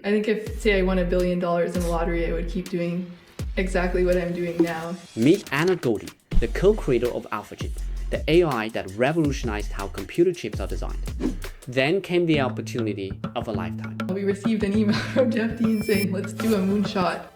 I think if, say, I won $1 billion in the lottery, I would keep doing exactly what I'm doing now. Meet Goldie, the co-creator of AlphaChip, the AI that revolutionized how computer chips are designed. Then came the opportunity of a lifetime. We received an email from Jeff Dean saying, let's do a moonshot.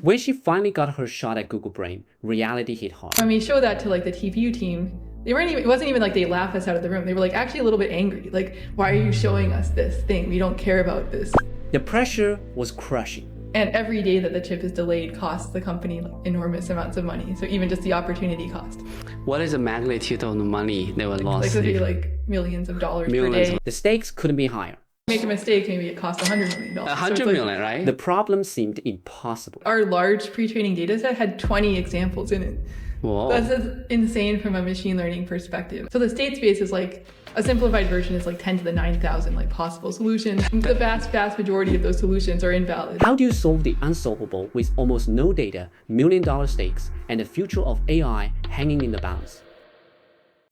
When she finally got her shot at Google Brain, reality hit hard. When we showed that to like the TPU team, it wasn't even like they laughed us out of the room. They were like actually a little bit angry. Like, why are you showing us this thing? We don't care about this. The pressure was crushing. And every day that the chip is delayed costs the company like enormous amounts of money. So even just the opportunity cost. What is the magnitude of the money they were lost? Like, it would be like millions of dollars per day. The stakes couldn't be higher. Make a mistake, maybe it costs $100 million. $100 million, right? The problem seemed impossible. Our large pre-training data set had 20 examples in it. Whoa. That's insane from a machine learning perspective. So the state space is like, a simplified version is like 10 to the 9,000 like possible solutions. The vast majority of those solutions are invalid. How do you solve the unsolvable with almost no data, million-dollar stakes, and the future of AI hanging in the balance?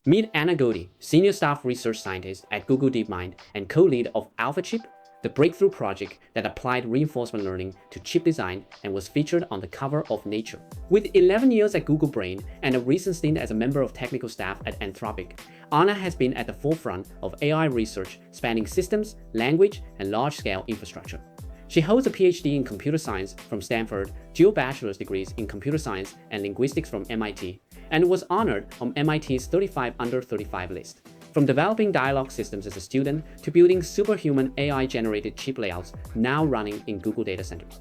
Meet Goldie, Senior Staff Research Scientist at Google DeepMind and co-lead of AlphaChip, the breakthrough project that applied reinforcement learning to chip design and was featured on the cover of Nature. With 11 years at Google Brain and a recent stint as a member of technical staff at Anthropic, Anna has been at the forefront of AI research spanning systems, language, and large-scale infrastructure. She holds a PhD in computer science from Stanford, dual bachelor's degrees in computer science and linguistics from MIT, and was honored on MIT's 35 Under 35 list. From developing dialogue systems as a student to building superhuman AI-generated chip layouts now running in Google data centers.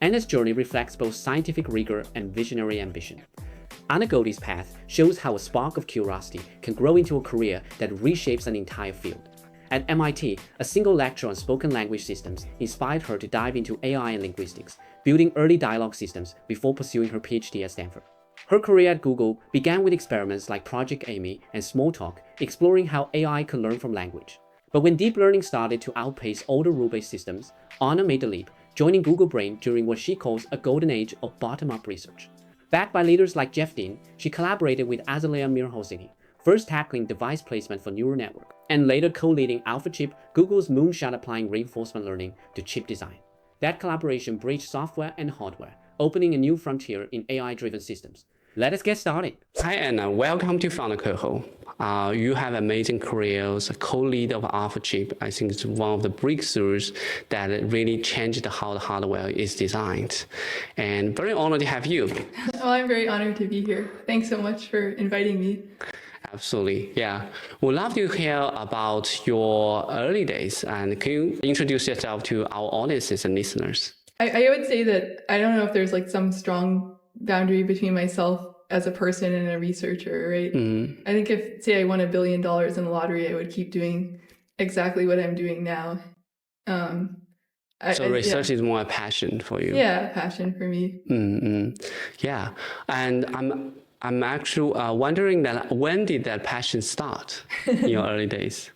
Anna's journey reflects both scientific rigor and visionary ambition. Goldie's path shows how a spark of curiosity can grow into a career that reshapes an entire field. At MIT, a single lecture on spoken language systems inspired her to dive into AI and linguistics, building early dialogue systems before pursuing her PhD at Stanford. Her career at Google began with experiments like Project Amy and Smalltalk, exploring how AI could learn from language. But when deep learning started to outpace older rule-based systems, Anna made the leap, joining Google Brain during what she calls a golden age of bottom-up research. Backed by leaders like Jeff Dean, she collaborated with Azalia Mirhoseini, first tackling device placement for neural network, and later co-leading AlphaChip, Google's moonshot applying reinforcement learning to chip design. That collaboration bridged software and hardware, opening a new frontier in AI-driven systems. Let us get started. Hi Anna, welcome to Founder Coho. You have amazing careers, co-lead of AlphaChip. I think it's one of the breakthroughs that really changed how the hardware is designed. And very honored to have you. Well, I'm very honored to be here. Thanks so much for inviting me. Absolutely, yeah. We'd love to hear about your early days. And can you introduce yourself to our audiences and listeners? I would say that I don't know if there's like some strong boundary between myself as a person and a researcher, right? Mm-hmm. I think if, say, I won $1 billion in the lottery, I would keep doing exactly what I'm doing now. So research is more a passion for you. Yeah, passion for me. Mm-hmm. Yeah, and I'm actually wondering that when did that passion start in your early days?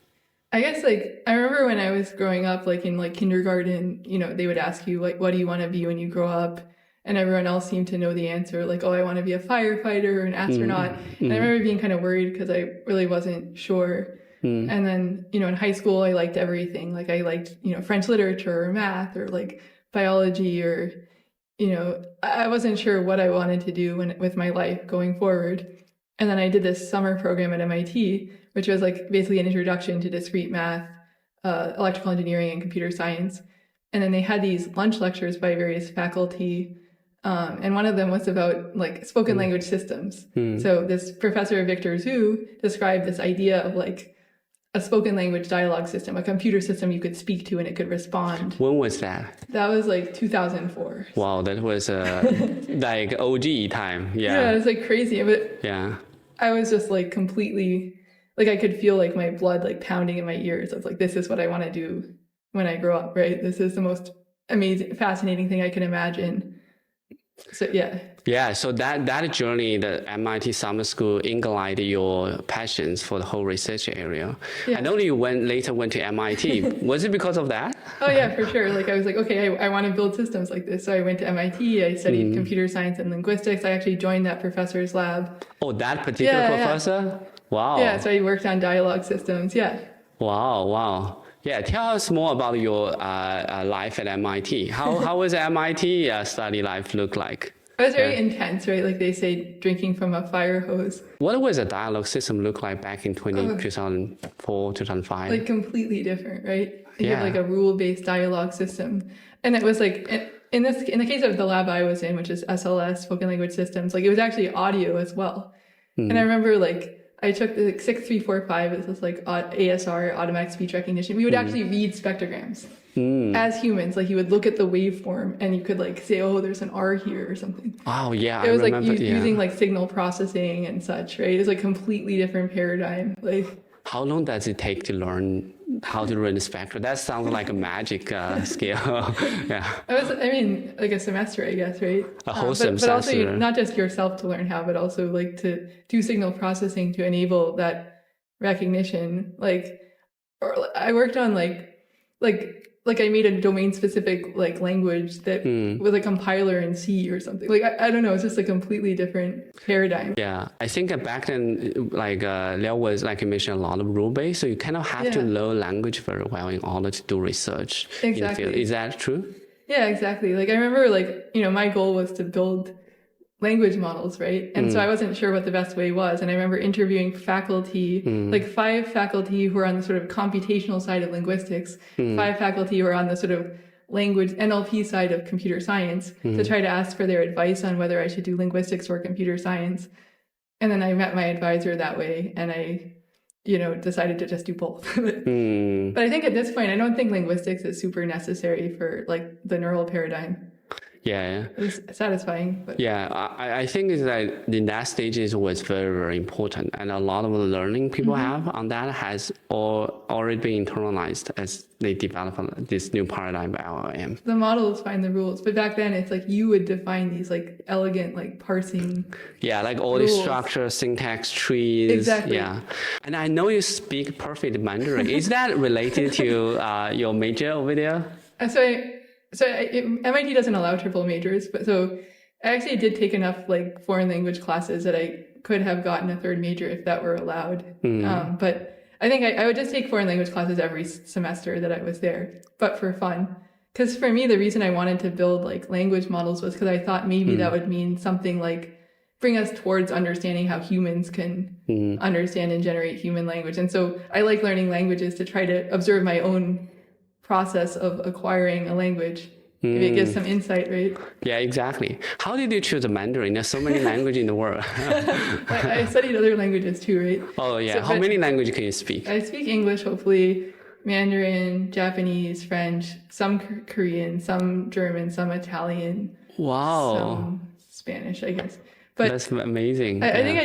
I guess like I remember when I was growing up, like in like kindergarten, you know, they would ask you like, what do you want to be when you grow up? And everyone else seemed to know the answer, like, oh, I want to be a firefighter or an astronaut. Mm-hmm. And I remember being kind of worried because I really wasn't sure. Mm-hmm. And then, you know, in high school, I liked everything. Like I liked, you know, French literature or math or like biology or, you know, I wasn't sure what I wanted to do with my life going forward. And then I did this summer program at MIT, which was like basically an introduction to discrete math, electrical engineering and computer science. And then they had these lunch lectures by various faculty. And one of them was about like spoken language systems. So this professor, Victor Zhu, described this idea of like a spoken language dialogue system, a computer system you could speak to and it could respond. When was that? That was like 2004. Wow, that was like OG time. Yeah, it was like crazy. But yeah, I was just like completely, like I could feel like my blood like pounding in my ears. I was like, this is what I want to do when I grow up, right? This is the most amazing, fascinating thing I can imagine. So yeah, so that journey, the MIT summer school, ignited your passions for the whole research area. Yeah. I know you later went to MIT. Was it because of that? Oh yeah, for sure. Like I was like, okay, I want to build systems like this. So I went to MIT. I studied computer science and linguistics. I actually joined that professor's lab. Oh, that particular professor? Yeah. Wow. Yeah, so I worked on dialogue systems. Yeah. Wow. Yeah, tell us more about your life at MIT. How was MIT study life look like? It was very intense, right? Like they say, drinking from a fire hose. What was the dialogue system look like back in 2004, 2005? Like completely different, right? You Yeah. have like a rule-based dialogue system. And it was like, in the case of the lab I was in, which is SLS, spoken language systems, like it was actually audio as well. And I remember like, I took the 6345, it's this like ASR, automatic speech recognition. We would actually read spectrograms as humans. Like you would look at the waveform and you could like say, oh, there's an R here or something. Oh, yeah, It was I like remember. using like signal processing and such, right? It's like completely different paradigm. Like, How long does it take to learn how to run a spectrum? That sounds like a magic skill. Yeah. I mean, like a semester, I guess, right? A wholesome but also semester. not just yourself to learn how, but also like to do signal processing to enable that recognition. Like, or I worked on like I made a domain specific like language that with a compiler in C or something. Like I don't know, it's just a completely different paradigm. Yeah, I think back then, like there was, like you mentioned, a lot of rule based, so you kind of have to learn language very well in order to do research in the field. Is that true? Yeah, exactly. Like I remember, like my goal was to build language models, right? And so I wasn't sure what the best way was. And I remember interviewing faculty, like 5 faculty who were on the sort of computational side of linguistics, 5 faculty who were on the sort of language NLP side of computer science to try to ask for their advice on whether I should do linguistics or computer science. And then I met my advisor that way and I, decided to just do both. But I think at this point, I don't think linguistics is super necessary for like the neural paradigm. Yeah. It was satisfying. But. Yeah, I think is that in that stages was very, very important. And a lot of the learning people have on that has already been internalized as they develop this new paradigm of LLM. The models find the rules. But back then it's like you would define these like elegant like parsing. Yeah, like all rules. these structure, syntax trees. Exactly. Yeah. And I know you speak perfect Mandarin. Is that related to your major over there? MIT doesn't allow triple majors, but so I actually did take enough like foreign language classes that I could have gotten a third major if that were allowed. But I think I would just take foreign language classes every semester that I was there, but for fun. Because for me, the reason I wanted to build like language models was because I thought maybe that would mean something like bring us towards understanding how humans can understand and generate human language. And so I like learning languages to try to observe my own process of acquiring a language. Maybe it gives some insight, right? Yeah, exactly. How did you choose Mandarin? There's so many languages in the world. I studied other languages too, right? Oh, yeah. How many languages can you speak? I speak English, hopefully, Mandarin, Japanese, French, some Korean, some German, some Italian. Wow. Some Spanish, I guess. But that's amazing. I think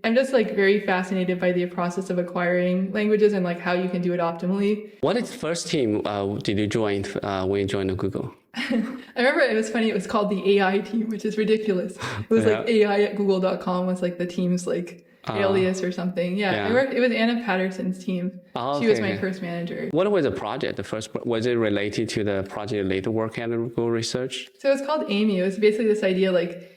I'm just like very fascinated by the process of acquiring languages and like how you can do it optimally. What is the first team did you join when you joined Google? I remember it was funny. It was called the AI team, which is ridiculous. It was like AI at google.com was like the team's like alias or something. Yeah. It was Anna Patterson's team. She was my first manager. What was the project? Was it related to the project you later work at Google Research? So it's called Amy. It was basically this idea like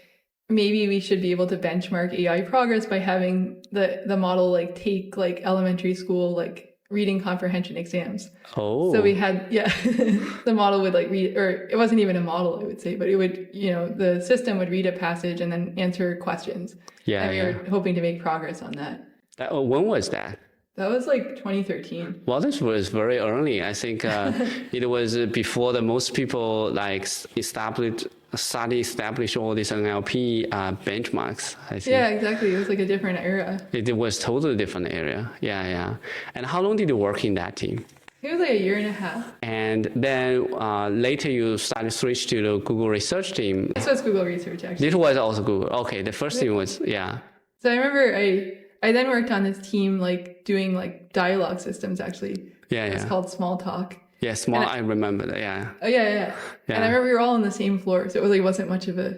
maybe we should be able to benchmark AI progress by having the model like take like elementary school like reading comprehension exams. Oh. So we had the model would like read, or it wasn't even a model I would say, but it would the system would read a passage and then answer questions. Yeah. And we were hoping to make progress on that. When was that? That was like 2013. Well, this was very early. I think it was before the most people like establish all these NLP benchmarks. I think. Yeah, exactly. It was like a different era. It was totally different area. Yeah. And how long did you work in that team? It was like a year and a half. And then later you started switch to the Google research team. This was Google Research actually. This was also Google. Okay, the first team was So I remember I then worked on this team like doing like dialogue systems actually. It's called Small Talk. Yeah, I remember that. Yeah. Oh yeah. And I remember we were all on the same floor, so it really wasn't much of a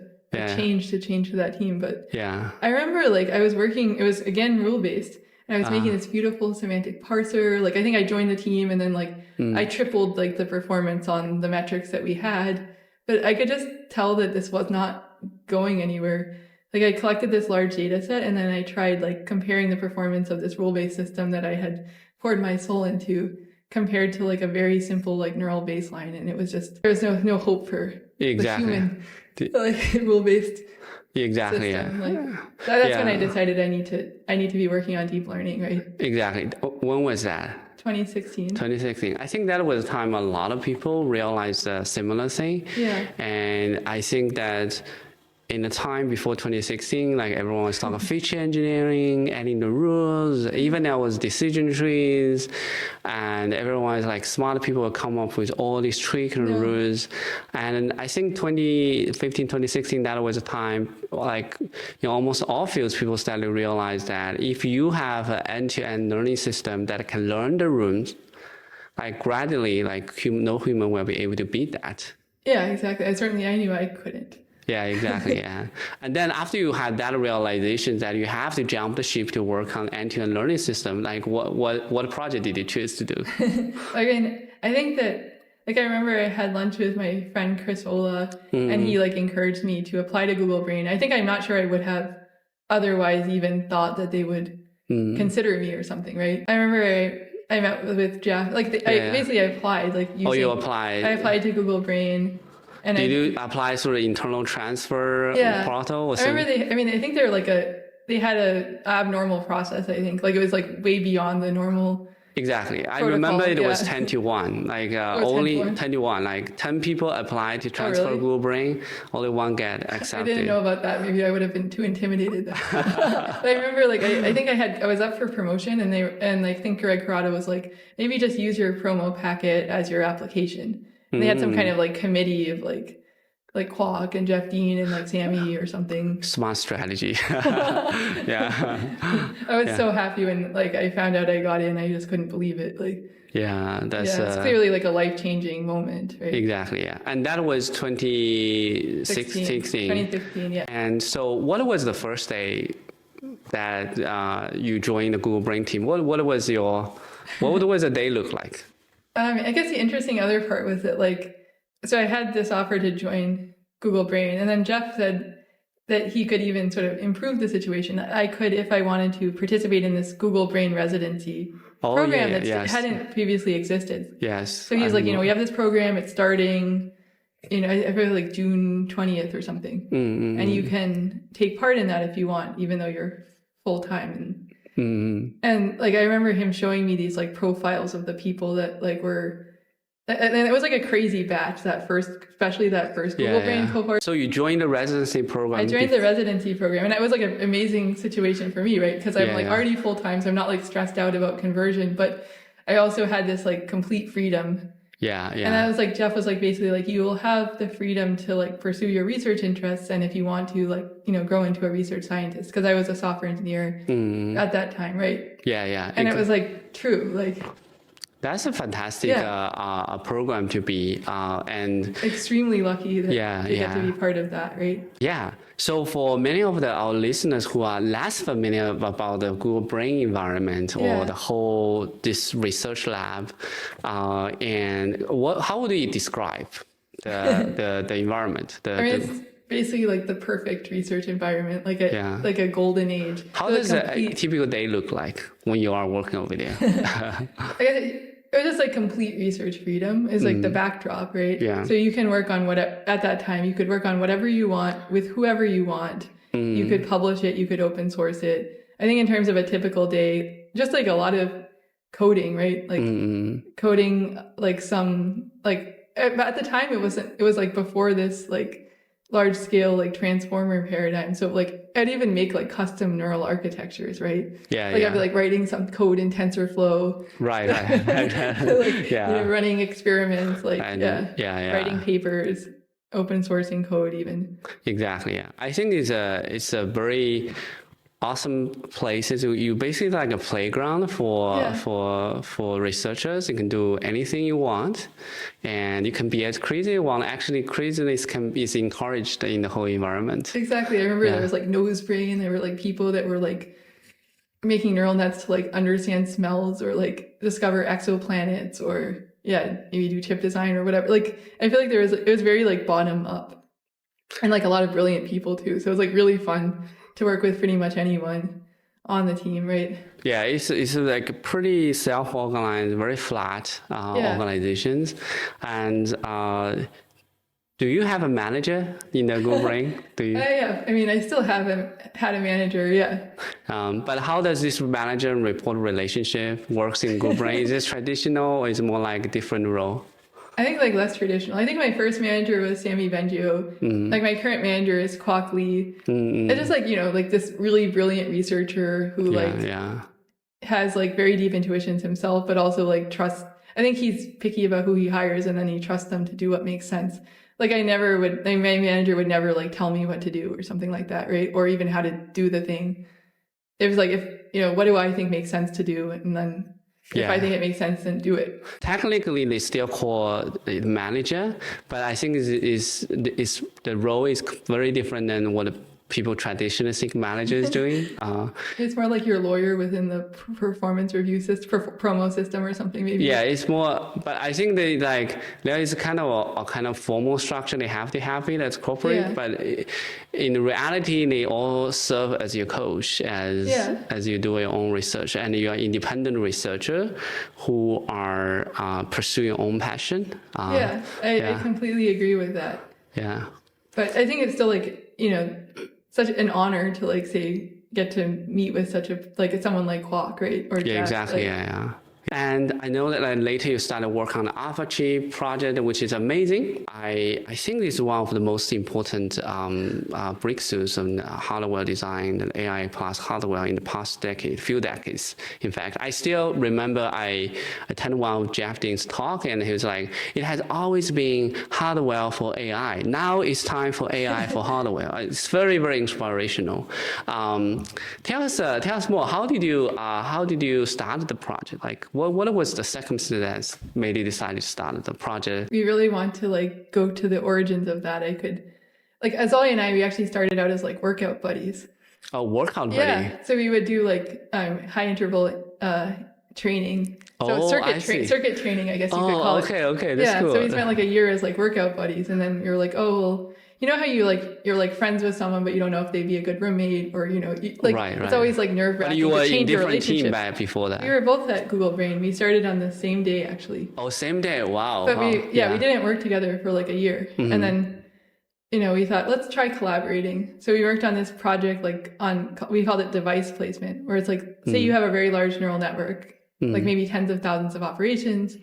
change to that team. But I remember like I was working. It was again rule based, and I was making this beautiful semantic parser. Like I think I joined the team, and then like I tripled like the performance on the metrics that we had. But I could just tell that this was not going anywhere. Like I collected this large data set and then I tried like comparing the performance of this rule-based system that I had poured my soul into compared to like a very simple like neural baseline, and it was just there was no hope for Exactly. the human like rule-based Exactly. system. Yeah. Like that's when I decided I need to be working on deep learning, right? Exactly. When was that? 2016. 2016. I think that was the time a lot of people realized a similar thing. Yeah. And I think that in the time before 2016, like everyone was talking feature engineering, adding the rules, even there was decision trees, and everyone was like, smart people would come up with all these tricks and rules. And I think 2015, 2016, that was a time, like, almost all fields, people started to realize that if you have an end-to-end learning system that can learn the rules, like gradually, like no human will be able to beat that. Yeah, exactly. I knew I couldn't. Yeah, exactly. Yeah. And then after you had that realization that you have to jump the ship to work on end-to-end learning system, like what project did you choose to do? Again, I think that, like, I remember I had lunch with my friend Chris Ola, and he like encouraged me to apply to Google Brain. I'm not sure I would have otherwise even thought that they would consider me or something, right? I remember I met with Jeff, like I applied, like using, you applied. I applied to Google Brain. And did you apply through the internal transfer portal? Or I remember I think they had a abnormal process, I think. Like it was like way beyond the normal. Exactly. I protocol. remember it was 10 to 1. Like only 10 to 1. Like 10 people applied to transfer Google Brain, only one get accepted. I didn't know about that. Maybe I would have been too intimidated. But I remember like I think I was up for promotion, and I think Greg Corrado was like, maybe just use your promo packet as your application. And they had some kind of like committee of like Kwok and Jeff Dean and like Sammy or something. Smart strategy. Yeah. I was so happy when like I found out I got in. I just couldn't believe it. Like it's clearly like a life-changing moment, right? Exactly. Yeah. And that was 2016. 2016. Yeah. And so what was the first day that you joined the Google Brain team? What was the day look like? I guess the interesting other part was that so I had this offer to join Google Brain, and then Jeff said that he could even sort of improve the situation. I could, if I wanted to, participate in this Google Brain residency program that hadn't previously existed. Yes. So he was like, we have this program, it's starting, I feel like June 20th or something. And you can take part in that if you want, even though you're full-time. And like I remember him showing me these like profiles of the people that like were, and it was like a crazy batch especially that first Google Brain cohort. So you joined the residency program. I joined the residency program, and it was like an amazing situation for me, right? Because I'm already full time, so I'm not like stressed out about conversion, but I also had this like complete freedom. Yeah. And I was like, Jeff was like basically like, you will have the freedom to like pursue your research interests, and if you want to like grow into a research scientist, because I was a software engineer at that time, right? Yeah. And it was like true, like that's a fantastic program to be and extremely lucky that you get to be part of that, right? Yeah. So for many of our listeners who are less familiar about the Google Brain environment or the whole this research lab, and how would you describe the environment? It's basically like the perfect research environment, like a golden age. How does a typical day look like when you are working over there? It was just like complete research freedom is like the backdrop, right? Yeah. So you can work on at that time, you could work on whatever you want with whoever you want. You could publish it, you could open source it. I think in terms of a typical day, just like a lot of coding, right? Like coding, like some, like at the time it was like before this like large scale like transformer paradigm. So like I'd even make like custom neural architectures, right? I'd be like writing some code in TensorFlow. Right. Like, running experiments, like writing papers, open sourcing code even. Exactly. Yeah. I think it's a very awesome places. You basically like a playground for researchers. You can do anything you want, and you can be as crazy you want. Actually, craziness is encouraged in the whole environment. Exactly. I remember there was like nose brain. There were like people that were like making neural nets to like understand smells or like discover exoplanets or maybe do chip design or whatever. Like I feel like it was very like bottom up, and like a lot of brilliant people too. So it was like really fun to work with pretty much anyone. on the team, right? Yeah, it's like pretty self-organized, very flat organizations. And do you have a manager in the Google Brain? Do you? Yeah, I mean, I still haven't had a manager, yeah. But how does this manager and report relationship works in Google Brain? Is it traditional or is it more like a different role? I think like less traditional. I think my first manager was Sammy Bengio. Like my current manager is Kwok Lee. It's just like, like this really brilliant researcher who has like very deep intuitions himself, but also like trusts. I think he's picky about who he hires and then he trusts them to do what makes sense. Like my manager would never like tell me what to do or something like that, right? Or even how to do the thing. It was like, what do I think makes sense to do? And then if I think it makes sense, then do it. Technically, they still call the manager, but I think the role is very different than what people traditionally think manager is doing. It's more like your lawyer within the performance review system, promo system or something maybe. Yeah, it's more, but I think there is kind of a kind of formal structure they have to have it as corporate, but in reality, they all serve as your coach as you do your own research, and you're an independent researcher who are pursuing your own passion. I completely agree with that. Yeah. But I think it's still like, such an honor to like say get to meet with someone like Kwok, right? Or yeah, exactly. And I know that later you started work on the AlphaChip project, which is amazing. I think it's one of the most important breakthroughs in hardware design and AI plus hardware in the past few decades. In fact, I still remember I attended one of Jeff Dean's talk, and he was like, "It has always been hardware for AI. Now it's time for AI for hardware." It's very, very inspirational. Tell us more. How did you start the project? Like, what was the circumstance that made you decide to start the project? We really want to like go to the origins of that. Azalia and we actually started out as like workout buddies. Oh, workout buddy. Yeah. So we would do like high interval training. So circuit training, I guess you could call it. Okay, that's cool. So we spent like a year as like workout buddies, and then we were like, oh, well, you know how you're like friends with someone, but you don't know if they'd be a good roommate, or it's always like nerve-wracking. But you were in different team back before that. We were both at Google Brain. We started on the same day actually. Oh, same day! Wow. But we didn't work together for like a year, and then we thought let's try collaborating. So we worked on this project we called it device placement, where it's like say you have a very large neural network, like maybe tens of thousands of operations,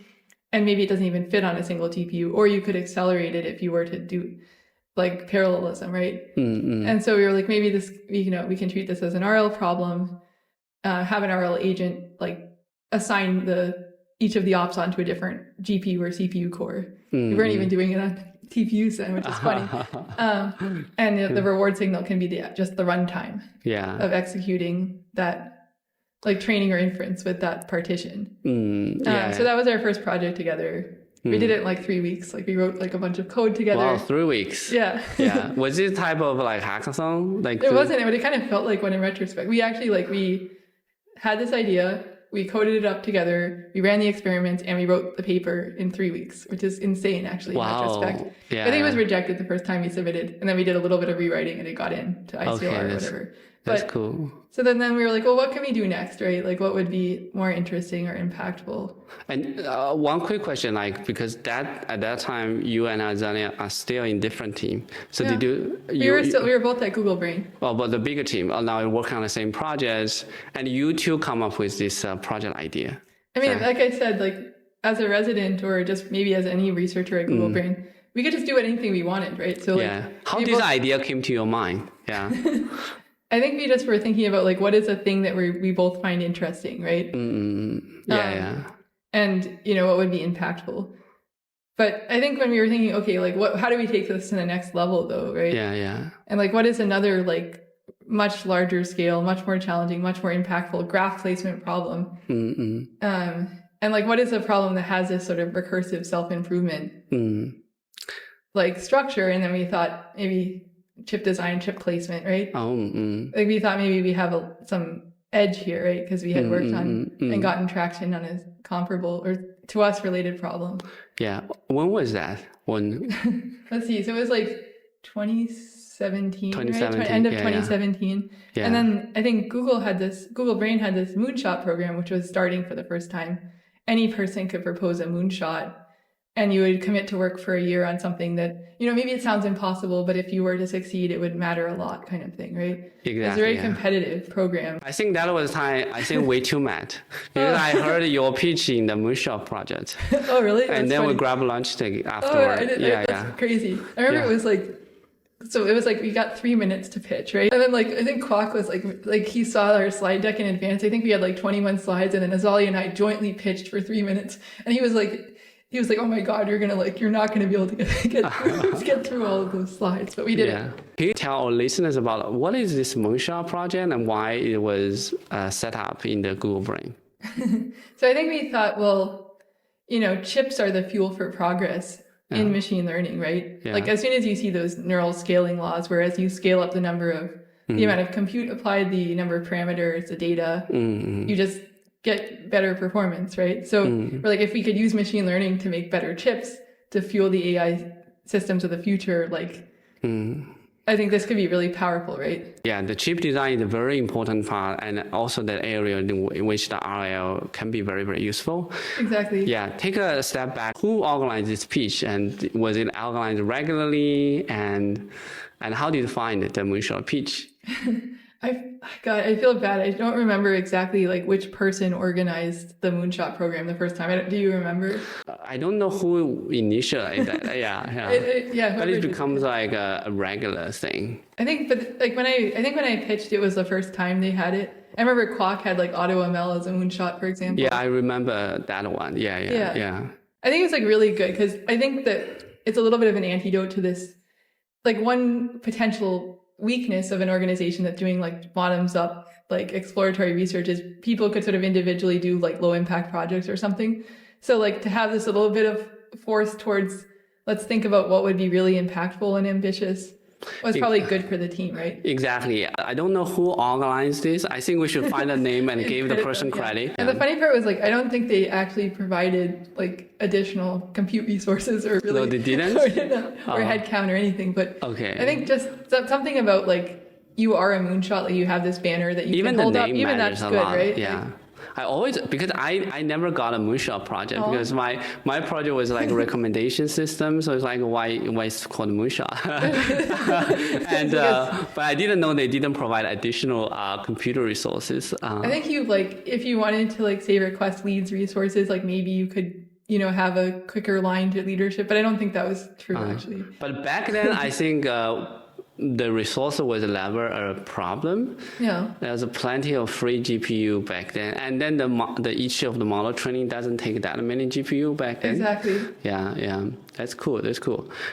and maybe it doesn't even fit on a single GPU, or you could accelerate it if you were to do like parallelism, right? And so we were like, maybe this, we can treat this as an RL problem, have an RL agent, like assign each of the ops onto a different GPU or CPU core. We weren't even doing it on TPUs then, which is funny. And the reward signal can be just the runtime of executing that, like training or inference with that partition. So that was our first project together. We did it in like 3 weeks. Like we wrote like a bunch of code together. Wow, 3 weeks. Yeah. Was it type of like hackathon? It wasn't, but it kind of felt like one in retrospect. We actually we had this idea, we coded it up together, we ran the experiments, and we wrote the paper in 3 weeks, which is insane actually in retrospect. Yeah. I think it was rejected the first time we submitted, and then we did a little bit of rewriting and it got into ICLR or whatever. That's cool. So then we were like, well, what can we do next, right? Like, what would be more interesting or impactful? And one quick question, because at that time, you and Azalia are still in different team. So did you? We were both at Google Brain. Oh, but the bigger team. Now you're working on the same projects, and you two come up with this project idea. I mean, like I said, like as a resident or just maybe as any researcher at Google Brain, we could just do anything we wanted, right? So how this idea came to your mind? Yeah. I think we just were thinking about like, what is a thing that we both find interesting, right? And what would be impactful. But I think when we were thinking, okay, like how do we take this to the next level though, right? And like, what is another like much larger scale, much more challenging, much more impactful graph placement problem? And like, what is a problem that has this sort of recursive self-improvement like structure? And then we thought maybe chip design, chip placement, right? Like we thought maybe we have some edge here, right? Because we had worked on and gotten traction on a comparable or to us related problem. Yeah. When was that? Let's see. So it was like 2017, right? 2017, End of yeah, 2017. Yeah. And then I think Google Brain had this Moonshot program, which was starting for the first time. Any person could propose a moonshot, and you would commit to work for a year on something that, maybe it sounds impossible, but if you were to succeed, it would matter a lot, kind of thing, right? Exactly. It's a very competitive program. I think that was time, we too met. Because I heard your pitch in the Moonshot project. Oh, really? And then funny. we grabbed lunch afterward. Oh, that's crazy. I remember it was like we got 3 minutes to pitch, right? And then I think Kwok was like he saw our slide deck in advance. I think we had 21 slides, and then Azalia and I jointly pitched for 3 minutes. And he was like, oh my God, you're not gonna be able to get through all of those slides, but we did it. Can you tell our listeners about what is this Moonshot project and why it was set up in the Google Brain? So I think we thought, well, chips are the fuel for progress in machine learning, right? Yeah. As soon as you see those neural scaling laws, where as you scale up the number of the amount of compute applied, the number of parameters, the data, you just get better performance, right? So we're if we could use machine learning to make better chips to fuel the AI systems of the future, I think this could be really powerful, right? Yeah, the chip design is a very important part, and also the area in which the RL can be very, very useful. Exactly. Yeah, take a step back. Who organized this pitch, and was it organized regularly, and how did you find the Moonshot pitch? I feel bad. I don't remember exactly which person organized the Moonshot program the first time. Do you remember? I don't know who initiated that. Yeah. But it becomes a regular thing. I think, but when I pitched, it was the first time they had it. I remember Kwok had AutoML as a Moonshot, for example. Yeah, I remember that one. Yeah. I think it's really good because I think that it's a little bit of an antidote to this, one potential weakness of an organization that's doing bottoms up exploratory research is people could sort of individually do low impact projects or something. So to have this a little bit of force towards let's think about what would be really impactful and ambitious was probably good for the team, right? Exactly. I don't know who organized this. I think we should find a name and give the person credit. And the funny part was I don't think they actually provided additional compute resources or really. No, they didn't? or headcount or anything. But okay. I think just something about you are a moonshot, you have this banner that you can hold up. Even that's good, right? Yeah. Because I never got a Moonshot project because my project was a recommendation system, so it's why it's called Moonshot. And but I didn't know they didn't provide additional computer resources. I think if you wanted to say request leads resources, maybe you could have a quicker line to leadership, but I don't think that was true actually. But back then, I think the resource was never a problem. Yeah. There's plenty of free GPU back then, and then the each of the model training doesn't take that many GPU back then. Exactly. Yeah. That's cool.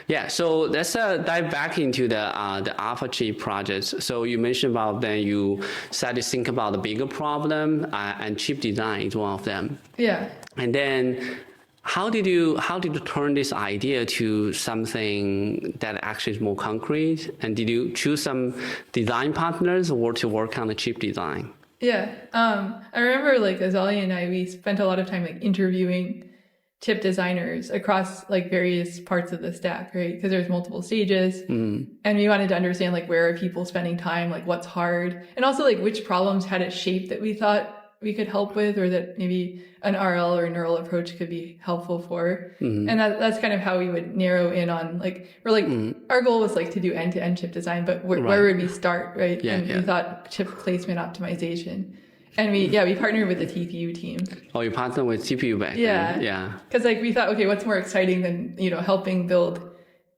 Yeah. So let's dive back into the AlphaChip projects. So you mentioned about then you started to think about the bigger problem, and chip design is one of them. Yeah. And then how did you turn this idea to something that actually is more concrete? And did you choose some design partners or to work on the chip design? Yeah. I remember Azalia and I, we spent a lot of time interviewing chip designers across various parts of the stack, right? Because there's multiple stages. And we wanted to understand where are people spending time, what's hard, and also which problems had a shape that we thought we could help with, or that maybe an RL or neural approach could be helpful for. And that's kind of how we would narrow in on our goal was to do end-to-end chip design, but where would we start, right? We thought chip placement optimization. And we partnered with the TPU team. Oh, you partnered with TPU back then? Yeah. Because we thought, okay, what's more exciting than helping build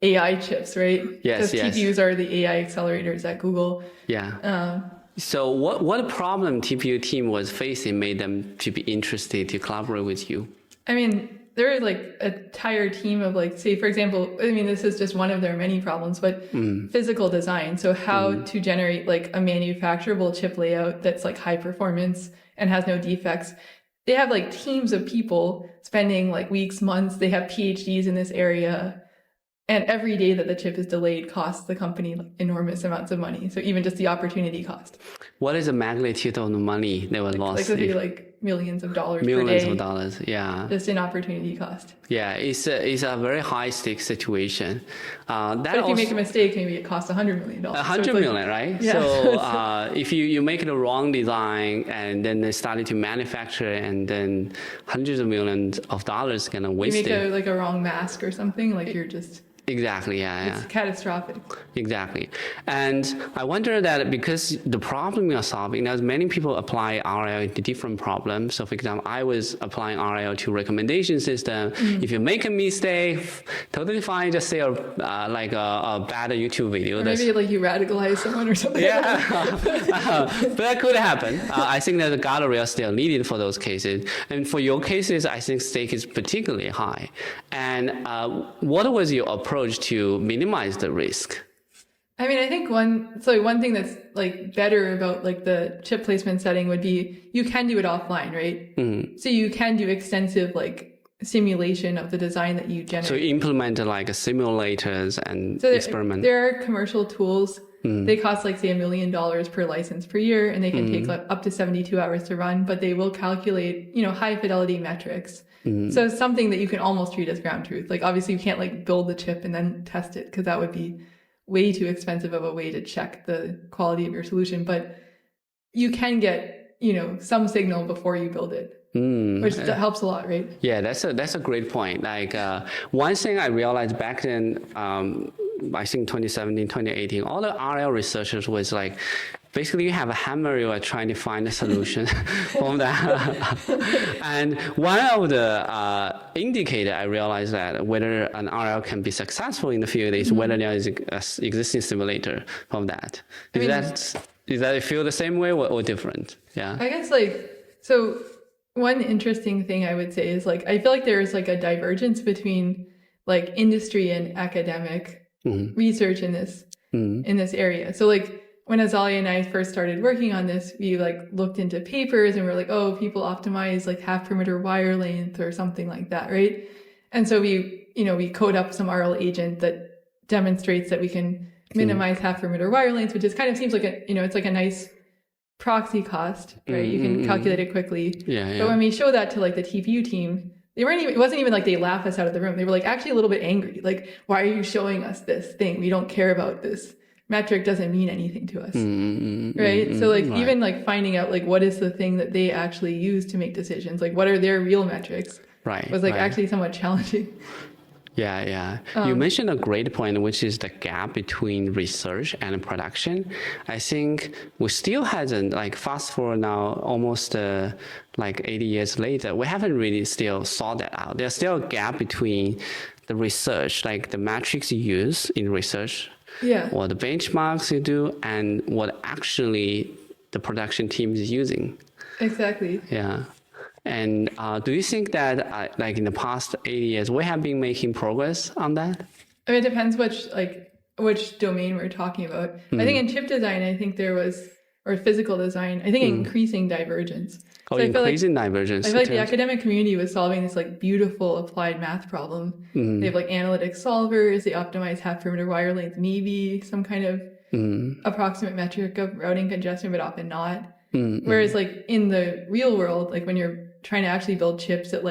AI chips, right? Yes. Because TPUs are the AI accelerators at Google. Yeah. So what problem TPU team was facing made them to be interested to collaborate with you? I mean, there are an entire team of say, for example, this is just one of their many problems, but physical design. So how to generate a manufacturable chip layout that's high performance and has no defects. They have teams of people spending weeks, months. They have PhDs in this area. And every day that the chip is delayed costs the company enormous amounts of money. So even just the opportunity cost. What is the magnitude of the money they were lost? It could be millions of dollars Millions per day. of dollars, yeah. Just in opportunity cost. Yeah, it's a very high stake situation. But if you make a mistake, maybe it costs $100 million. $100 million, right? Yeah. So if you make the wrong design and then they started to manufacture and then hundreds of millions of dollars gonna waste you make a wrong mask or something, like you're just... Exactly, yeah. It's catastrophic. Exactly. And I wonder that because the problem we are solving, there's many people apply RL to different problems. So for example, I was applying RL to recommendation system. If you make a mistake, totally fine, just say a bad YouTube video. Or maybe like you radicalize someone or something. Yeah, but that could happen. I think that the guardrail is still needed for those cases. And for your cases, I think stake is particularly high. And what was your approach to minimize the risk? I mean, I think one thing that's like better about like the chip placement setting would be you can do it offline, right? So you can do extensive like simulation of the design that you generate. So you implement like simulators and experiment. There are commercial tools. They cost like say $1 million per license per year, and they can take like, up to 72 hours to run, but they will calculate, high fidelity metrics. So it's something that you can almost treat as ground truth. Like obviously you can't like build the chip and then test it because that would be way too expensive of a way to check the quality of your solution. But you can get, some signal before you build it, which helps a lot, right? Yeah, that's a great point. Like one thing I realized back then, I think 2017, 2018, all the RL researchers was like, basically you have a hammer, you are trying to find a solution from that. And one of the indicator I realized that whether an RL can be successful in the field is whether there is an existing simulator from that. Is that feel the same way or different? Yeah. I guess so one interesting thing I would say is I feel like there's a divergence between industry and academic research in this area. So when Azalia and I first started working on this, we looked into papers and we're like, oh, people optimize half perimeter wire length or something like that, right? And so we code up some RL agent that demonstrates that we can minimize half perimeter wire lengths, which kind of seems like it's a nice proxy cost, right? You can calculate it quickly. Yeah. But when we show that to the TPU team, it wasn't even they laugh us out of the room. They were actually a little bit angry. Why are you showing us this thing? We don't care about this. Metric doesn't mean anything to us, right? So even finding out what is the thing that they actually use to make decisions, what are their real metrics, right? Was actually somewhat challenging. Yeah. You mentioned a great point, which is the gap between research and production. I think we still hasn't, fast forward now, almost 80 years later, we haven't really still sorted that out. There's still a gap between the research, the metrics you use in research, or the benchmarks you do, and what actually the production team is using. Exactly. Yeah. And do you think that in the past 80 years, we have been making progress on that? I mean, it depends which domain we're talking about. I think in chip design, I think there was, or physical design, I think increasing divergence. Oh, so increasing divergence. I feel the academic community was solving this beautiful applied math problem. They have analytic solvers, they optimize half perimeter wire length, maybe some kind of approximate metric of routing congestion, but often not. Whereas in the real world, when you're trying to actually build chips at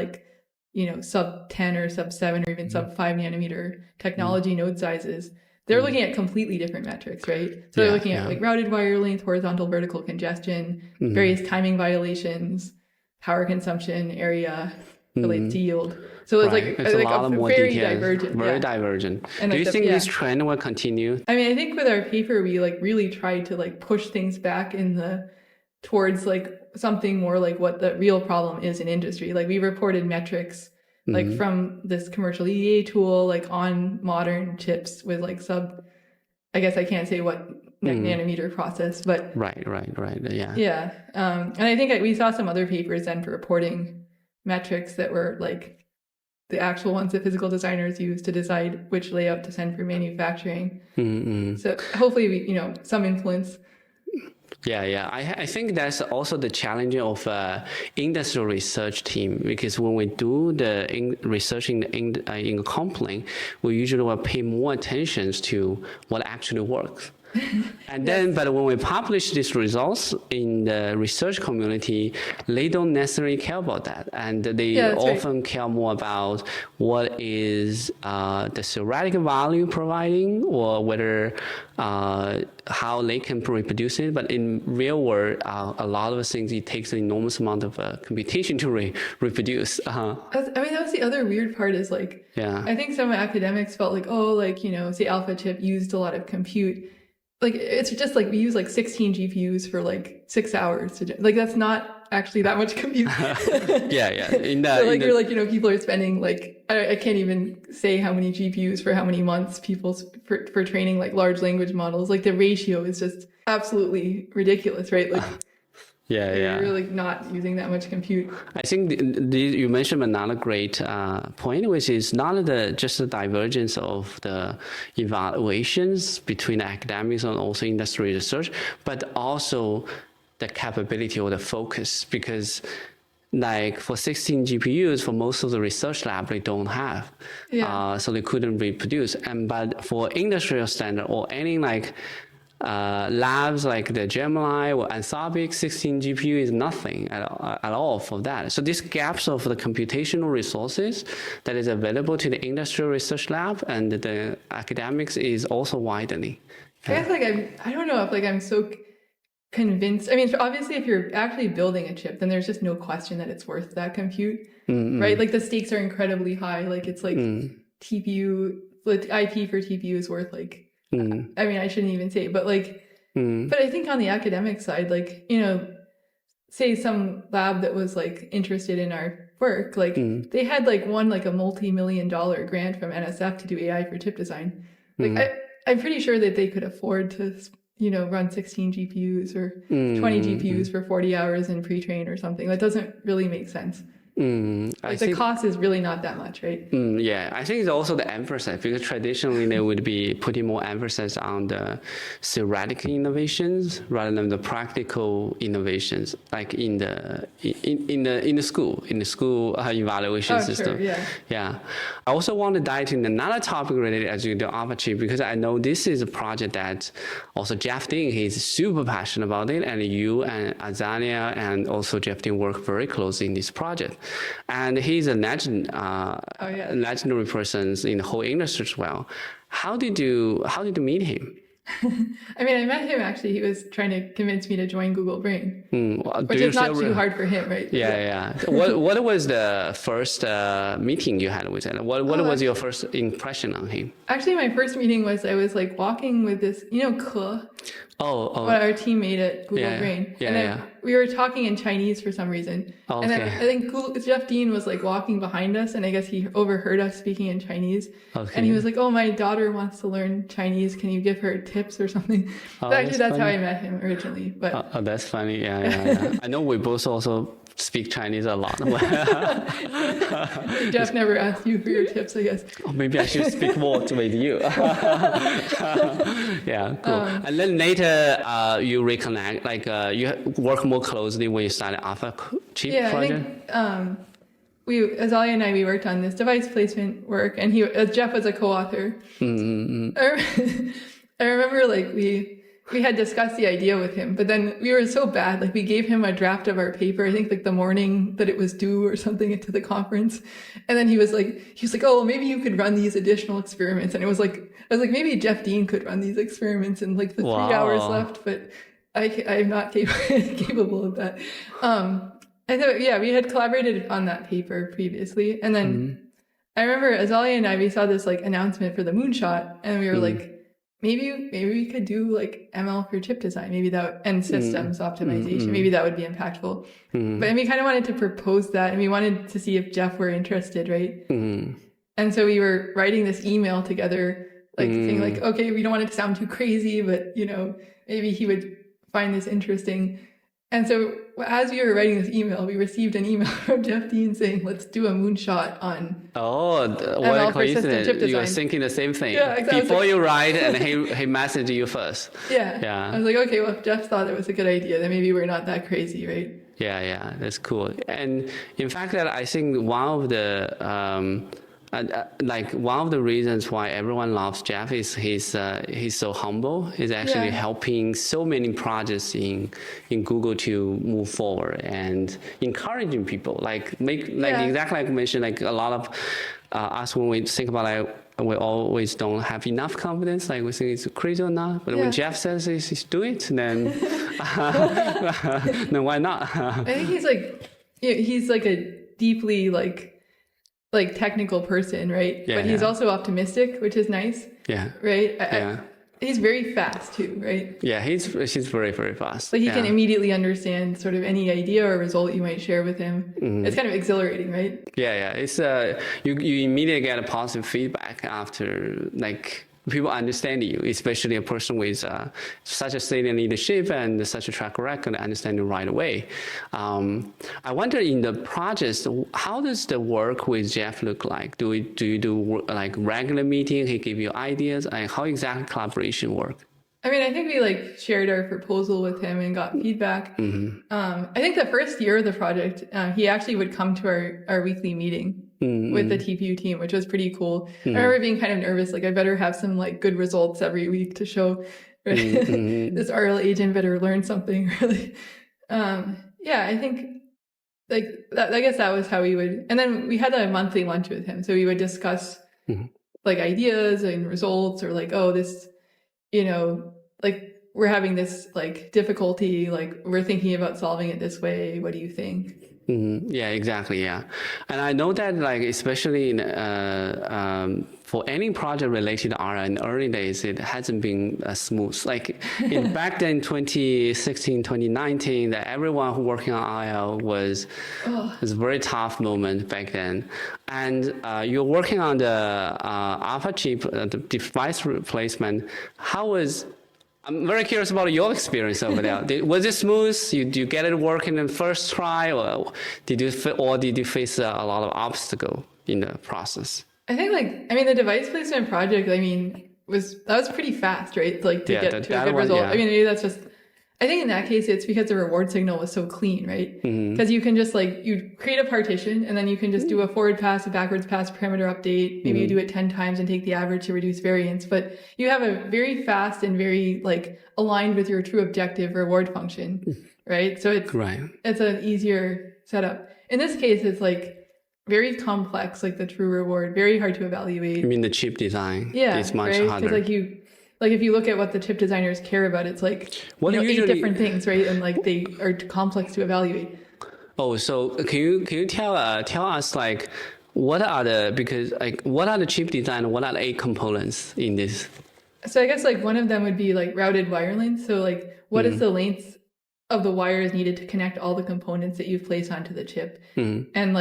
sub 10 or sub 7 or even sub 5 nanometer technology node sizes, they're looking at completely different metrics, right? So they're looking at routed wire length, horizontal vertical congestion, various timing violations, power consumption, area, related to yield. So it's it's a lot more very details, divergent. Very divergent. And do you think this trend will continue? I mean, I think with our paper, we really tried to push things back towards something more what the real problem is in industry. We reported metrics from this commercial EDA tool on modern chips with sub, I guess I can't say what nanometer process, but right, yeah. And I think we saw some other papers then for reporting metrics that were the actual ones that physical designers use to decide which layout to send for manufacturing. So hopefully we some influence. Yeah. I think that's also the challenge of industrial research team, because when we do the research in Compline, we usually will pay more attention to what actually works. And then, but when we publish these results in the research community, they don't necessarily care about that. And they often care more about what is the theoretical value providing, or whether how they can reproduce it. But in real world, a lot of things, it takes an enormous amount of computation to reproduce. I mean, that was the other weird part is like, I think some academics felt like, oh, like, you know, say AlphaChip used a lot of compute. Like, it's just like we use like 16 GPUs for like 6 hours to like, that's not actually that much compute. You're like, you know, people are spending like, I can't even say how many GPUs for how many months for training like large language models. Like the ratio is just absolutely ridiculous, right? Like, you're like not using that much compute. I think you mentioned another great point, which is not just the divergence of the evaluations between academics and also industry research, but also the capability or the focus. Because like for 16 GPUs, for most of the research lab, they don't have. So they couldn't reproduce. But for industrial standard or any like labs like the Gemini or Anthropic, 16 GPU is nothing at all for that. So these gaps of the computational resources that is available to the industrial research lab and the academics is also widening. I guess like I don't know if like I'm so convinced. I mean, obviously if you're actually building a chip, then there's just no question that it's worth that compute, right? Like the stakes are incredibly high. Like it's like TPU, like IP for TPU is worth like, I mean, I shouldn't even say it, but like, but I think on the academic side, like, you know, say some lab that was like interested in our work, like they had like won like a multi-million-dollar grant from NSF to do AI for chip design. Like I'm pretty sure that they could afford to, you know, run 16 GPUs or 20 GPUs for 40 hours and pre-train or something. That doesn't really make sense. Like the cost is really not that much, right? I think it's also the emphasis, because traditionally they would be putting more emphasis on the theoretical innovations rather than the practical innovations, like in the school evaluation system. Sure, I also want to dive into another topic related to the AlphaChip, because I know this is a project that also Jeff Dean, he's super passionate about it, and you and Azalia and also Jeff Dean work very closely in this project. And he's a legendary person in the whole industry as well. How did you meet him? I mean, I met him actually. He was trying to convince me to join Google Brain, which is not too hard for him, right? What was the first meeting you had with him? What was your first impression on him? Actually, my first meeting was I was like walking with this, you know, Ke. Our teammate at Google Brain. We were talking in Chinese for some reason. And then I think Jeff Dean was like walking behind us, and I guess he overheard us speaking in Chinese. And he was like, oh, my daughter wants to learn Chinese. Can you give her tips or something? So actually, that's how I met him originally. But that's funny. I know we both also speak Chinese a lot. Jeff never asked you for your tips, I guess. Maybe I should speak more with you. Cool. And then later you reconnect, like you work more closely when you started AlphaChip project? I think Azalia and we worked on this device placement work, and Jeff was a co-author. I remember like we had discussed the idea with him, but then we were so bad. Like we gave him a draft of our paper, I think like the morning that it was due or something into the conference. And then he was like, oh, well, maybe you could run these additional experiments. And I was like, maybe Jeff Dean could run these experiments in like the 3 hours left, but I'm not capable of that. And so, we had collaborated on that paper previously. And then I remember Azalia and we saw this like announcement for the Moonshot, and we were like, maybe we could do like ML for chip design, and systems optimization. Maybe that would be impactful. But we kind of wanted to propose that, and we wanted to see if Jeff were interested, right? And so we were writing this email together, like saying like, okay, we don't want it to sound too crazy, but you know, maybe he would find this interesting. And so as we were writing this email, we received an email from Jeff Dean saying, let's do a moonshot on what a coincidence. You were thinking the same thing. Yeah, exactly. Before you write, and he messaged you first. I was like, okay, well, if Jeff thought it was a good idea, then maybe we're not that crazy, right? That's cool. And in fact, that I think one of the like one of the reasons why everyone loves Jeff is he's so humble. He's actually helping so many projects in Google to move forward and encouraging people. Exactly like you mentioned, like a lot of us when we think about we always don't have enough confidence. Like we think it's crazy or not. But when Jeff says he's do it, then then why not? I think he's like a deeply like technical person, right? Yeah, but he's also optimistic, which is nice. Yeah. Right? He's very fast too, right? Yeah, he's very, very fast. Like he can immediately understand sort of any idea or result you might share with him. It's kind of exhilarating, right? Yeah. It's you immediately get a positive feedback after like people understand you, especially a person with such a senior leadership and such a track record, understand you right away. I wonder in the projects, how does the work with Jeff look like? Do you do like regular meeting? He give you ideas? Like how exactly collaboration work? I mean, I think we like shared our proposal with him and got feedback. I think the first year of the project, he actually would come to our weekly meeting with the TPU team, which was pretty cool. I remember being kind of nervous, like I better have some like good results every week to show this RL agent better learn something really. I think like that, I guess that was how we would, and then we had a monthly lunch with him. So we would discuss like ideas and results or like, oh, this, like we're having this like difficulty, like we're thinking about solving it this way. What do you think? Yeah, exactly. Yeah. And I know that like, especially in, for any project related to RL in early days, it hasn't been smooth. Like back then, 2016, 2019, that everyone who working on RL was a very tough moment back then. And you're working on the AlphaChip, the device replacement. I'm very curious about your experience over there. Was it smooth? Did you get it working in the first try, or did you face a lot of obstacle in the process? I think the device placement project, that was pretty fast, right? Like to get to a good result. Yeah. Maybe that's just, I think in that case, it's because the reward signal was so clean, right? Because you can just you create a partition and then you can just do a forward pass, a backwards pass, parameter update. Maybe you do it 10 times and take the average to reduce variance. But you have a very fast and very aligned with your true objective reward function, right? So it's an easier setup. In this case, it's very complex, the true reward, very hard to evaluate. You mean the chip design? Yeah, it's much harder. Because if you look at what the chip designers care about, it's 8 different things, right? And they are complex to evaluate. Oh, so can you tell us what are the chip design? What are the 8 components in this? So I guess one of them would be routed wire length. So what is the length of the wires needed to connect all the components that you've placed onto the chip? And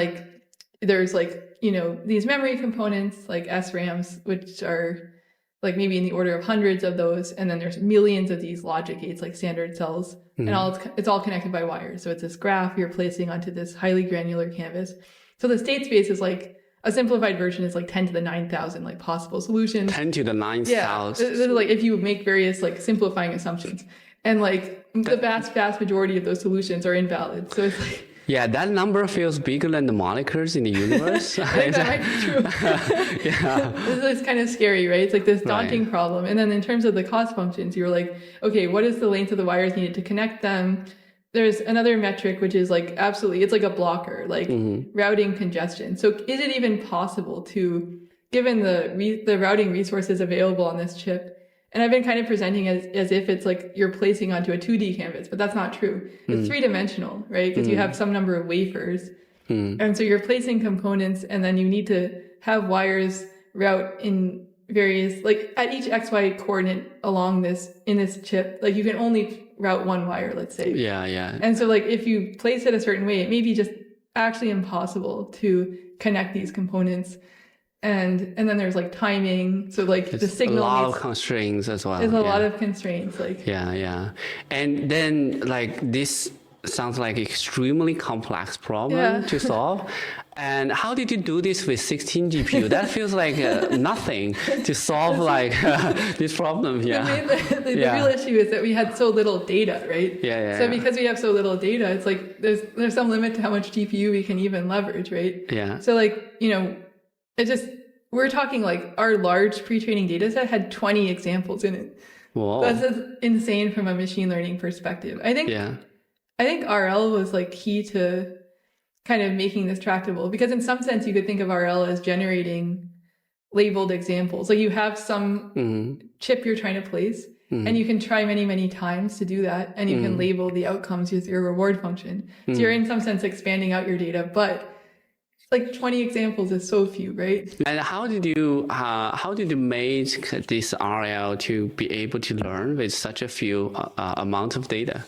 there's these memory components SRAMs, which are maybe in the order of hundreds of those, and then there's millions of these logic gates standard cells, and it's all connected by wires. So it's this graph you're placing onto this highly granular canvas. So the state space is a simplified version is 10 to the 9,000 possible solutions. 10 to the 9,000. Yeah, this is if you make various simplifying assumptions, and the vast majority of those solutions are invalid. So it's yeah, that number feels bigger than the molecules in the universe. I think that might be true. Yeah. This is kind of scary, right? It's this daunting problem. And then in terms of the cost functions, you're okay, what is the length of the wires needed to connect them? There's another metric, which is absolutely, it's a blocker, routing congestion. So is it even possible to, given the routing resources available on this chip, and I've been kind of presenting as if it's you're placing onto a 2D canvas, but that's not true. It's 3-dimensional, right? Because you have some number of wafers. And so you're placing components, and then you need to have wires route in various, at each XY coordinate along in this chip, you can only route one wire, let's say. Yeah. And so if you place it a certain way, it may be just actually impossible to connect these components. And then there's timing. So the signal. A lot of constraints as well. There's a lot of constraints. Yeah. And then this sounds like extremely complex problem to solve. And how did you do this with 16 GPU? That feels like nothing to solve this problem. Yeah. The real issue is that we had so little data, right? Yeah. So because we have so little data, it's there's some limit to how much GPU we can even leverage, right? Yeah. So we're talking like our large pre-training data set had 20 examples in it. Whoa. That's just insane from a machine learning perspective. I think RL was like key to kind of making this tractable, because in some sense you could think of RL as generating labeled examples. Like you have some chip you're trying to place, and you can try many, many times to do that, and you can label the outcomes with your reward function. So you're in some sense expanding out your data, but like 20 examples is so few, right? And how did you make this RL to be able to learn with such a few amount of data?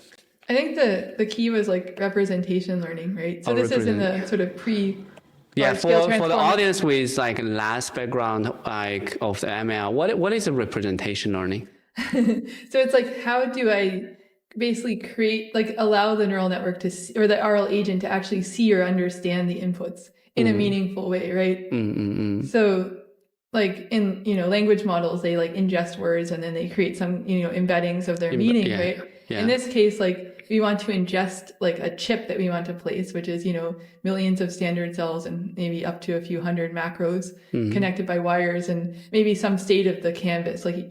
I think the key was like representation learning, right? So this is in the sort of for the audience with like less background like of the ML, what is a representation learning? So it's like, how do I basically allow the neural network to see, or the RL agent to actually see or understand the inputs in a meaningful way, right? So like in, language models, they like ingest words and then they create some, embeddings of their meaning, right? Yeah. In this case, like we want to ingest like a chip that we want to place, which is, millions of standard cells and maybe up to a few hundred macros connected by wires, and maybe some state of the canvas. Like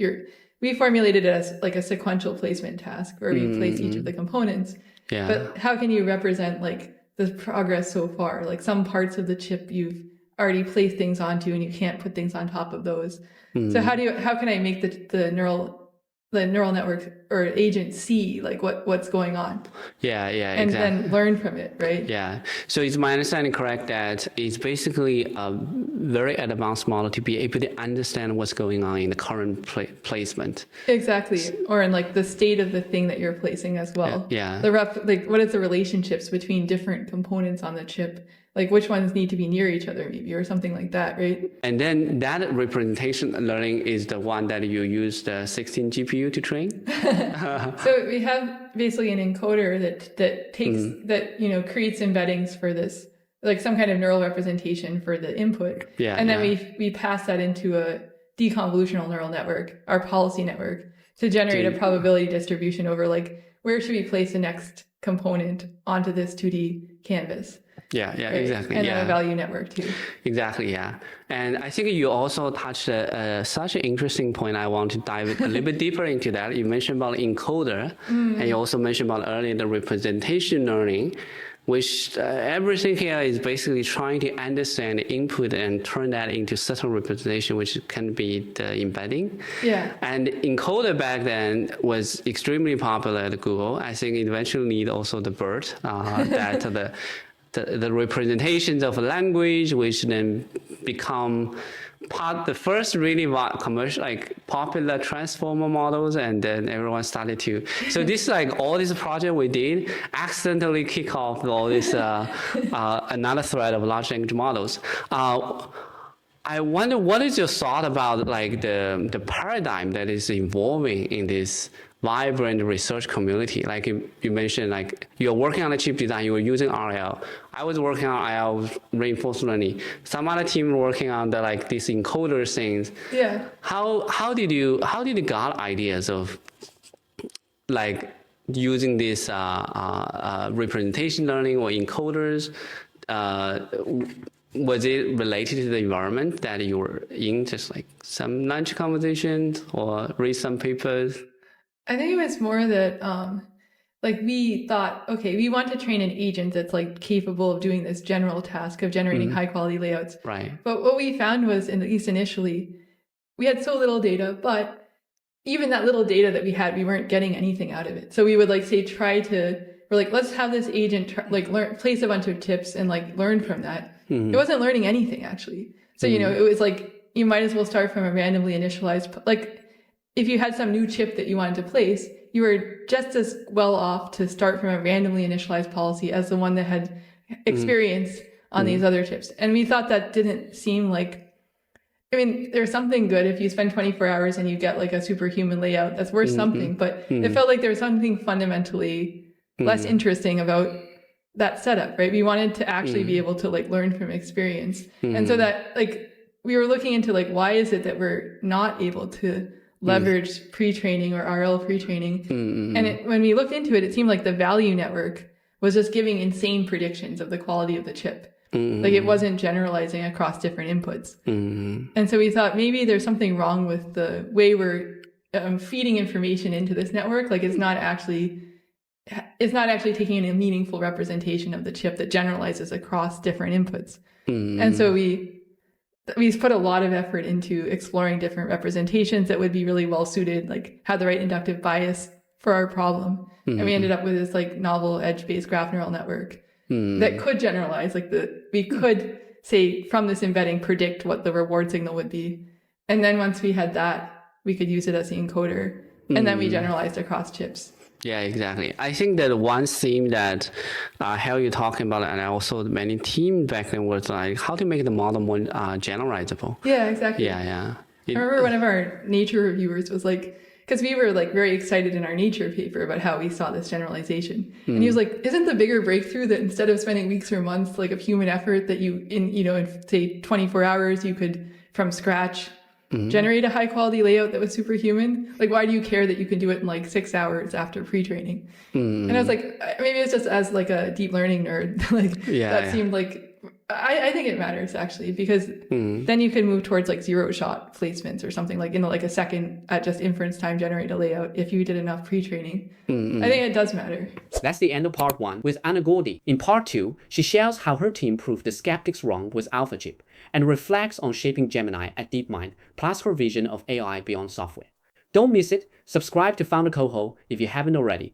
we formulated it as like a sequential placement task where we place each of the components. Yeah. But how can you represent like the progress so far? Like some parts of the chip you've already placed things onto and you can't put things on top of those. So how can I make the neural network or agent see like what's going on? And then learn from it, right? Yeah. So is my understanding correct that it's basically a very advanced model to be able to understand what's going on in the current placement? Exactly. Or in like the state of the thing that you're placing as well. Yeah. What is the relationships between different components on the chip? Like which ones need to be near each other maybe, or something like that, right? And then that representation learning is the one that you use the 16 GPU to train? So we have basically an encoder that takes, creates embeddings for this, like some kind of neural representation for the input. Yeah. And then we pass that into a deconvolutional neural network, our policy network, to generate a probability distribution over like, where should we place the next component onto this 2D canvas? Yeah, right? Exactly. And then a value network too. Exactly, yeah. And I think you also touched such an interesting point. I want to dive a little bit deeper into that. You mentioned about encoder, and you also mentioned about earlier the representation learning, which everything here is basically trying to understand the input and turn that into certain representation, which can be the embedding. Yeah. And encoder back then was extremely popular at Google. I think it eventually need also the BERT, that the representations of a language, which then become the first really commercial, like popular transformer models, and then everyone started to. So this like all this project we did accidentally kick off all this another thread of large language models. I wonder what is your thought about like the paradigm that is evolving in this vibrant research community? Like you mentioned, like you're working on a chip design, you were using RL. I was working on RL with reinforcement learning. Some other team were working on the like these encoder things. Yeah. How did you got ideas of like using this representation learning or encoders? Was it related to the environment that you were in, just like some lunch conversations or read some papers? I think it was more that, like we thought, okay, we want to train an agent that's like capable of doing this general task of generating high quality layouts. Right. But what we found was, at least initially, we had so little data, but even that little data that we had, we weren't getting anything out of it. So we would like say, we're like, let's have this agent place a bunch of tips and like learn from that. It wasn't learning anything actually. So, it was like, you might as well start from a randomly initialized, like if you had some new chip that you wanted to place, you were just as well off to start from a randomly initialized policy as the one that had experience on these other chips. And we thought that didn't seem like, there's something good if you spend 24 hours and you get like a superhuman layout, that's worth something, but it felt like there was something fundamentally less interesting about that setup, right? We wanted to actually be able to like learn from experience. And so that like, we were looking into like, why is it that we're not able to leverage pre-training or RL pre-training? And when we looked into it, it seemed like the value network was just giving insane predictions of the quality of the chip. Like it wasn't generalizing across different inputs. And so we thought maybe there's something wrong with the way we're feeding information into this network. Like it's not actually taking in a meaningful representation of the chip that generalizes across different inputs. And so we put a lot of effort into exploring different representations that would be really well suited, like had the right inductive bias for our problem. And we ended up with this like novel edge-based graph neural network that could generalize, like we could say from this embedding predict what the reward signal would be. And then once we had that, we could use it as the encoder. And then we generalized across chips. Yeah, exactly. I think that one theme that how you're talking about, and also many team back then was like how to make the model more generalizable. Yeah, exactly. Yeah. I remember one of our Nature reviewers was like, because we were like very excited in our Nature paper about how we saw this generalization. And he was like, isn't the bigger breakthrough that instead of spending weeks or months like of human effort that in say 24 hours, you could from scratch generate a high quality layout that was superhuman? Like, why do you care that you can do it in like 6 hours after pre-training? And I was like, maybe it's just as like a deep learning nerd, seemed like, I think it matters actually, because then you can move towards like 0-shot placements or something like in like a second at just inference time generate a layout if you did enough pre-training. I think it does matter. That's the end of part 1 with Anna Goldie. In part 2, she shares how her team proved the skeptics wrong with AlphaChip and reflects on shaping Gemini at DeepMind, plus her vision of AI beyond software. Don't miss it. Subscribe to Founder Coho if you haven't already.